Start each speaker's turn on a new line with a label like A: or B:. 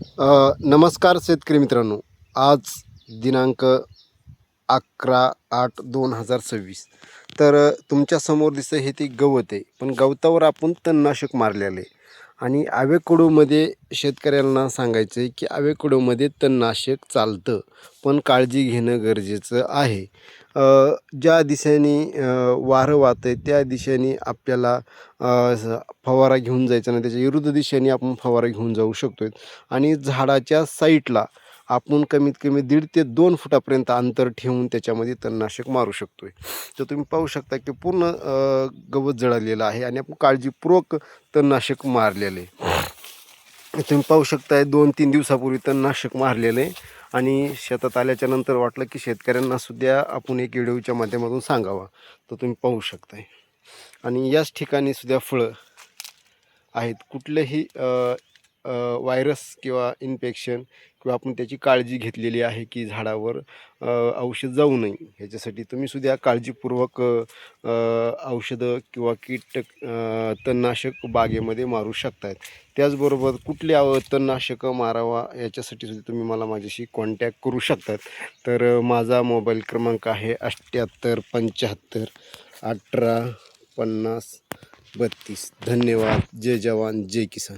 A: नमस्कार शेतकरी मित्रांनो. आज दिनांक 11/8/2026. तर तुमच्यासमोर दिसतं हे ती गवत आहे, पण गवतावर आपण तणनाशक मारलेलं आहे. आणि आवेखोडूमध्ये शेतकऱ्यांना सांगायचं आहे की आवेखोडूमध्ये तणनाशक चालतं, पण काळजी घेणं गरजेचं आहे. ज्या दिशेने वारं वाहतं आहे त्या दिशेने आपल्याला फवारा घेऊन जायचा नाही, त्याच्या विरुद्ध दिशेने आपण फवारा घेऊन जाऊ शकतो. आणि झाडाच्या साईडला आपण कमीत कमी 1.5 ते 2 फुटापर्यंत अंतर ठेवून त्याच्यामध्ये तणनाशक मारू शकतो. तर तुम्ही पाहू शकता की पूर्ण गवत जळालेलं आहे आणि आपण काळजीपूर्वक तणनाशक मारलेलं आहे. तुम्ही पाहू शकताय 2-3 दिवसापूर्वी तणनाशक मारलेलं आहे आणि शेतात आल्याच्या नंतर वाटलं की शेतकऱ्यांना सुद्धा आपण एक व्हिडिओच्या माध्यमातून सांगावं. तर तुम्ही पाहू शकताय आणि याच ठिकाणी सुद्धा फळं आहेत. कुठलंही व्हायरस किंवा इन्फेक्शन किंवा आपण त्याची काळजी घेतलेली आहे की झाडावर औषध जाऊ नये, ह्याच्यासाठी तुम्ही सुद्धा काळजीपूर्वक औषधं किंवा तणनाशक बागेमध्ये मारू शकतायत. त्याचबरोबर कुठली तणनाशकं मारावा याच्यासाठी सुद्धा तुम्ही मला माझ्याशी कॉन्टॅक्ट करू शकतात. तर माझा मोबाईल क्रमांक आहे 78 75 18 50 32. धन्यवाद. जय जवान जय किसान.